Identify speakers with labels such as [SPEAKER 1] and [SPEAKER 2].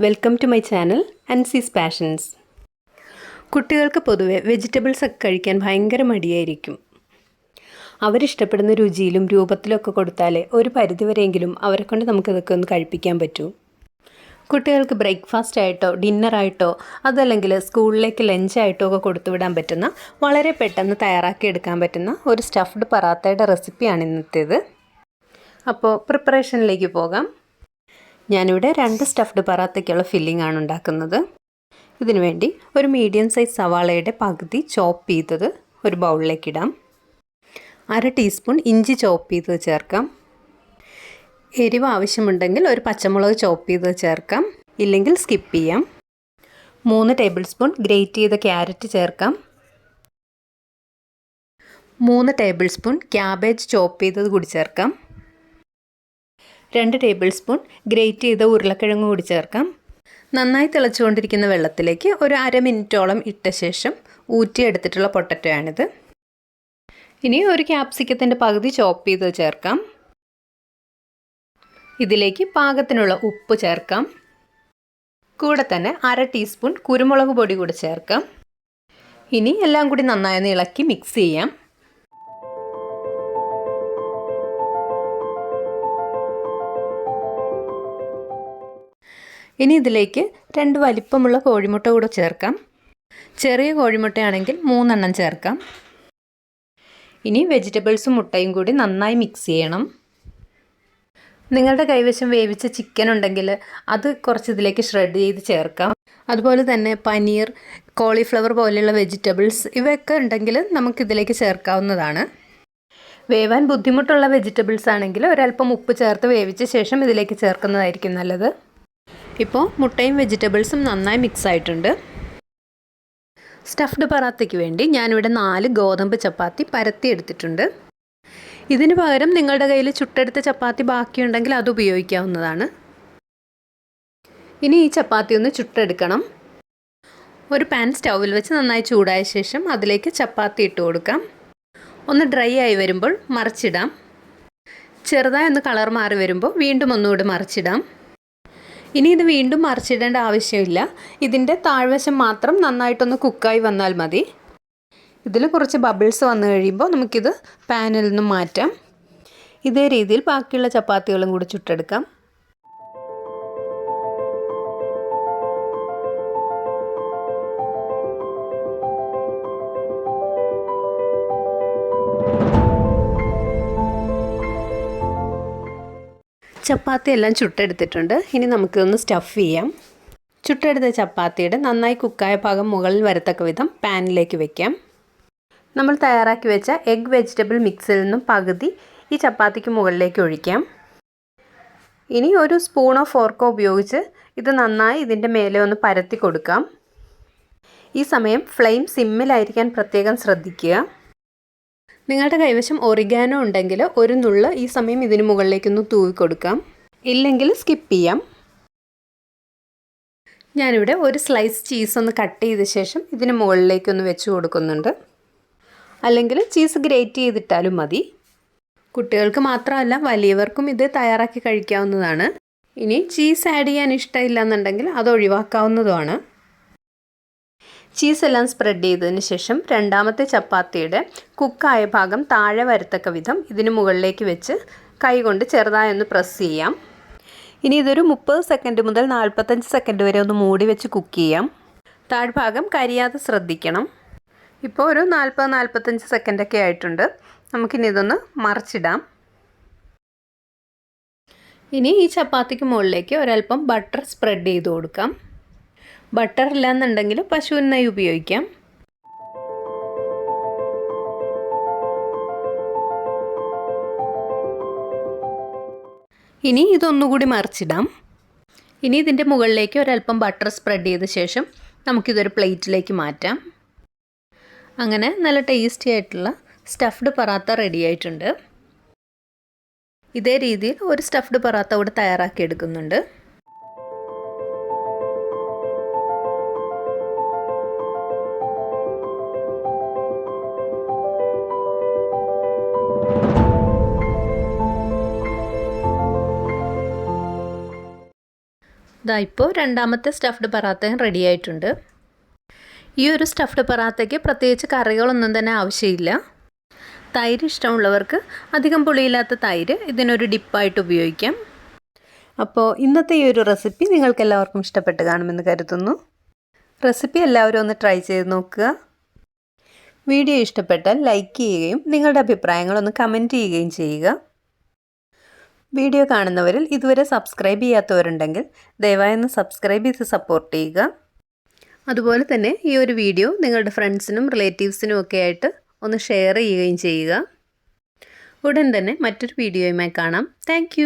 [SPEAKER 1] Welcome to my channel Ansi's passions. കുട്ടികൾക്ക് പൊതുവെ vegetables ഒക്കെ കഴിക്കാൻ ഭയങ്കര മടിയായിരിക്കും. അവരിഷ്ടപ്പെടുന്ന രുചിയിലും രൂപത്തിലൊക്കെ കൊടുത്താലേ ഒരു പരിധിവരെയെങ്കിലും അവരെ കൊണ്ട് നമുക്കിതൊക്കെ ഒന്ന് കഴിപ്പിക്കാൻ പറ്റൂ. കുട്ടികൾക്ക് ബ്രേക്ക്ഫാസ്റ്റ് ആയിട്ടോ ഡിന്നറായിട്ടോ അതല്ലെങ്കിൽ സ്കൂളിലേക്ക് ലഞ്ചായിട്ടോ ഒക്കെ കൊടുത്തുവിടാൻ പറ്റുന്ന വളരെ പെട്ടെന്ന് തയ്യാറാക്കിയെടുക്കാൻ പറ്റുന്ന ഒരു സ്റ്റഫ്ഡ് പറാത്തയുടെ റെസിപ്പിയാണ് ഇന്നത്തേത്. അപ്പോൾ പ്രിപ്പറേഷനിലേക്ക് പോകാം. ഞാനിവിടെ 2 സ്റ്റഫ്ഡ് പറാത്തയ്ക്കുള്ള ഫില്ലിംഗ് ആണ് ഉണ്ടാക്കുന്നത്. ഇതിനു വേണ്ടി ഒരു മീഡിയം സൈസ് സവാളയുടെ പകുതി ചോപ്പ് ചെയ്തത് ഒരു ബൗളിലേക്ക് ഇടാം. 1/2 ടീസ്പൂൺ ഇഞ്ചി ചോപ്പ് ചെയ്തത് ചേർക്കാം. എരിവ് ആവശ്യമുണ്ടെങ്കിൽ ഒരു പച്ചമുളക് ചോപ്പ് ചെയ്തത് ചേർക്കാം, ഇല്ലെങ്കിൽ സ്കിപ്പ് ചെയ്യാം. 3 ടേബിൾ സ്പൂൺ ഗ്രേറ്റ് ചെയ്ത ക്യാരറ്റ് ചേർക്കാം. 3 ടേബിൾ സ്പൂൺ ക്യാബേജ് ചോപ്പ് ചെയ്തത് കൂടി ചേർക്കാം. 2 ടേബിൾ സ്പൂൺ ഗ്രേറ്റ് ചെയ്ത ഉരുളക്കിഴങ്ങ് കൂടി ചേർക്കാം. നന്നായി തിളച്ചുകൊണ്ടിരിക്കുന്ന വെള്ളത്തിലേക്ക് ഒരു 1/2 മിനിറ്റോളം ഇട്ട ശേഷം ഊറ്റിയെടുത്തിട്ടുള്ള പൊട്ടറ്റോയാണിത്. ഇനി ഒരു ക്യാപ്സിക്കത്തിൻ്റെ പകുതി ചോപ്പ് ചെയ്ത് ചേർക്കാം. ഇതിലേക്ക് പാകത്തിനുള്ള ഉപ്പ് ചേർക്കാം. കൂടെ തന്നെ 1/2 ടീസ്പൂൺ കുരുമുളക് പൊടി കൂടി ചേർക്കാം. ഇനി എല്ലാം കൂടി നന്നായി ഇളക്കി മിക്സ് ചെയ്യാം. ഇനി ഇതിലേക്ക് 2 വലിപ്പമുള്ള കോഴിമുട്ട കൂടെ ചേർക്കാം. ചെറിയ കോഴിമുട്ടയാണെങ്കിൽ 3 എണ്ണം ചേർക്കാം. ഇനി വെജിറ്റബിൾസും മുട്ടയും കൂടി നന്നായി മിക്സ് ചെയ്യണം. നിങ്ങളുടെ കൈവശം വേവിച്ച ചിക്കൻ ഉണ്ടെങ്കിൽ അത് കുറച്ച് ഇതിലേക്ക് ഷ്രെഡ് ചെയ്ത് ചേർക്കാം. അതുപോലെ തന്നെ പനീർ, കോളിഫ്ലവർ പോലെയുള്ള വെജിറ്റബിൾസ് ഇവയൊക്കെ ഉണ്ടെങ്കിൽ നമുക്കിതിലേക്ക് ചേർക്കാവുന്നതാണ്. വേവാൻ ബുദ്ധിമുട്ടുള്ള വെജിറ്റബിൾസ് ആണെങ്കിൽ ഒരല്പം ഉപ്പ് ചേർത്ത് വേവിച്ച ശേഷം ഇതിലേക്ക് ചേർക്കുന്നതായിരിക്കും നല്ലത്. ഇപ്പോൾ മുട്ടയും വെജിറ്റബിൾസും നന്നായി മിക്സ് ആയിട്ടുണ്ട്. സ്റ്റഫ്ഡ് പറാത്തയ്ക്ക് വേണ്ടി ഞാനിവിടെ 4 ഗോതമ്പ് ചപ്പാത്തി പരത്തി എടുത്തിട്ടുണ്ട്. ഇതിന് പകരം നിങ്ങളുടെ കയ്യിൽ ചുട്ടെടുത്ത ചപ്പാത്തി ബാക്കിയുണ്ടെങ്കിൽ അത് ഉപയോഗിക്കാവുന്നതാണ്. ഇനി ഈ ചപ്പാത്തി ഒന്ന് ചുട്ടെടുക്കണം. ഒരു പാൻ സ്റ്റൗവിൽ വെച്ച് നന്നായി ചൂടായ ശേഷം അതിലേക്ക് ചപ്പാത്തി ഇട്ട് കൊടുക്കാം. ഒന്ന് ഡ്രൈ ആയി വരുമ്പോൾ മറിച്ചിടാം. ചെറുതായി ഒന്ന് കളർ മാറി വരുമ്പോൾ വീണ്ടും ഒന്നുകൂടി മറിച്ചിടാം. ഇനി ഇത് വീണ്ടും മറിച്ചിടേണ്ട ആവശ്യമില്ല. ഇതിൻ്റെ താഴ്വശം മാത്രം നന്നായിട്ടൊന്ന് കുക്കായി വന്നാൽ മതി. ഇതിൽ കുറച്ച് ബബിൾസ് വന്നു കഴിയുമ്പോൾ നമുക്കിത് പാനിൽ നിന്നും മാറ്റാം. ഇതേ രീതിയിൽ ബാക്കിയുള്ള ചപ്പാത്തികളും കൂടി ചുട്ടെടുക്കാം. ചപ്പാത്തി എല്ലാം ചുട്ടെടുത്തിട്ടുണ്ട്. ഇനി നമുക്കിതൊന്ന് സ്റ്റഫ് ചെയ്യാം. ചുട്ടെടുത്ത ചപ്പാത്തിയുടെ നന്നായി കുക്കായ ഭാഗം മുകളിൽ വരത്തക്ക വിധം പാനിലേക്ക് വെക്കാം. നമ്മൾ തയ്യാറാക്കി വെച്ച എഗ് വെജിറ്റബിൾ മിക്സിൽ നിന്നും പകുതി ഈ ചപ്പാത്തിക്ക് മുകളിലേക്ക് ഒഴിക്കാം. ഇനി ഒരു സ്പൂണോ ഫോർക്കോ ഉപയോഗിച്ച് ഇത് നന്നായി ഇതിൻ്റെ മേലെ ഒന്ന് പരത്തി കൊടുക്കാം. ഈ സമയം ഫ്ലെയിം സിമ്മിലായിരിക്കാൻ പ്രത്യേകം ശ്രദ്ധിക്കുക. നിങ്ങളുടെ കൈവശം ഒറിഗാനോ ഉണ്ടെങ്കിൽ ഒരു നുള്ള് ഈ സമയം ഇതിന് മുകളിലേക്കൊന്ന് തൂവി കൊടുക്കാം, ഇല്ലെങ്കിൽ സ്കിപ്പ് ചെയ്യാം. ഞാനിവിടെ ഒരു സ്ലൈസ് ചീസ് ഒന്ന് കട്ട് ചെയ്ത ശേഷം ഇതിന് മുകളിലേക്കൊന്ന് വെച്ച് കൊടുക്കുന്നുണ്ട്. അല്ലെങ്കിൽ ചീസ് ഗ്രേറ്റ് ചെയ്തിട്ടാലും മതി. കുട്ടികൾക്ക് മാത്രമല്ല വലിയവർക്കും ഇത് തയ്യാറാക്കി കഴിക്കാവുന്നതാണ്. ഇനി ചീസ് ആഡ് ചെയ്യാൻ ഇഷ്ടമില്ല എന്നുണ്ടെങ്കിൽ അത് ഒഴിവാക്കാവുന്നതുമാണ്. ചീസ് എല്ലാം സ്പ്രെഡ് ചെയ്തതിന് ശേഷം രണ്ടാമത്തെ ചപ്പാത്തിയുടെ കുക്കായ ഭാഗം താഴെ വരത്തക്ക വിധം ഇതിന് മുകളിലേക്ക് വെച്ച് കൈകൊണ്ട് ചെറുതായി ഒന്ന് പ്രസ് ചെയ്യാം. ഇനി ഇതൊരു 30 സെക്കൻഡ് മുതൽ 45 സെക്കൻഡ് വരെ ഒന്ന് മൂടി വെച്ച് കുക്ക് ചെയ്യാം. താഴ്ഭാഗം കരിയാതെ ശ്രദ്ധിക്കണം. ഇപ്പോൾ ഒരു 40-45 സെക്കൻഡൊക്കെ ആയിട്ടുണ്ട്. നമുക്കിനി ഇതൊന്ന് മറിച്ചിടാം. ഇനി ഈ ചപ്പാത്തിക്ക് മുകളിലേക്ക് ഒരല്പം ബട്ടർ സ്പ്രെഡ് ചെയ്ത് കൊടുക്കാം. ബട്ടർ ഇല്ലാന്നുണ്ടെങ്കിൽ പശുവിൻ നെയ്യ് ഉപയോഗിക്കാം. ഇനി ഇതൊന്നുകൂടി മറിച്ചിടാം. ഇനി ഇതിൻ്റെ മുകളിലേക്ക് ഒരല്പം ബട്ടർ സ്പ്രെഡ് ചെയ്ത ശേഷം നമുക്കിതൊരു പ്ലേറ്റിലേക്ക് മാറ്റാം. അങ്ങനെ നല്ല ടേസ്റ്റി ആയിട്ടുള്ള സ്റ്റഫ്ഡ് പറാത്ത റെഡി ആയിട്ടുണ്ട്. ഇതേ രീതിയിൽ ഒരു സ്റ്റഫ്ഡ് പറാത്ത കൂടെ തയ്യാറാക്കി എടുക്കുന്നുണ്ട്. ഇതാ ഇപ്പോൾ രണ്ടാമത്തെ സ്റ്റഫ്ഡ് പറാത്തയും റെഡി ആയിട്ടുണ്ട്. ഈ ഒരു സ്റ്റഫ്ഡ് പറാത്തയ്ക്ക് പ്രത്യേകിച്ച് കറികളൊന്നും തന്നെ ആവശ്യമില്ല. തൈര് ഇഷ്ടമുള്ളവർക്ക് അധികം പുളിയില്ലാത്ത തൈര് ഇതിനൊരു ഡിപ്പായിട്ട് ഉപയോഗിക്കാം. അപ്പോൾ ഇന്നത്തെ ഈ ഒരു റെസിപ്പി നിങ്ങൾക്കെല്ലാവർക്കും ഇഷ്ടപ്പെട്ട് കാണുമെന്ന് കരുതുന്നു. റെസിപ്പി എല്ലാവരും ഒന്ന് ട്രൈ ചെയ്ത് നോക്കുക. വീഡിയോ ഇഷ്ടപ്പെട്ടാൽ ലൈക്ക് ചെയ്യുകയും നിങ്ങളുടെ അഭിപ്രായങ്ങളൊന്ന് കമൻറ്റ് ചെയ്യുകയും ചെയ്യുക. വീഡിയോ കാണുന്നവരിൽ ഇതുവരെ സബ്സ്ക്രൈബ് ചെയ്യാത്തവരുണ്ടെങ്കിൽ ദയവായി ഒന്ന് സബ്സ്ക്രൈബ് ചെയ്ത് സപ്പോർട്ട് ചെയ്യുക. അതുപോലെ തന്നെ ഈ ഒരു വീഡിയോ നിങ്ങളുടെ ഫ്രണ്ട്സിനും റിലേറ്റീവ്സിനും ഒക്കെ ആയിട്ട് ഒന്ന് ഷെയർ ചെയ്യുകയും ചെയ്യുക. ഉടൻ തന്നെ മറ്റൊരു വീഡിയോയുമായി കാണാം. താങ്ക്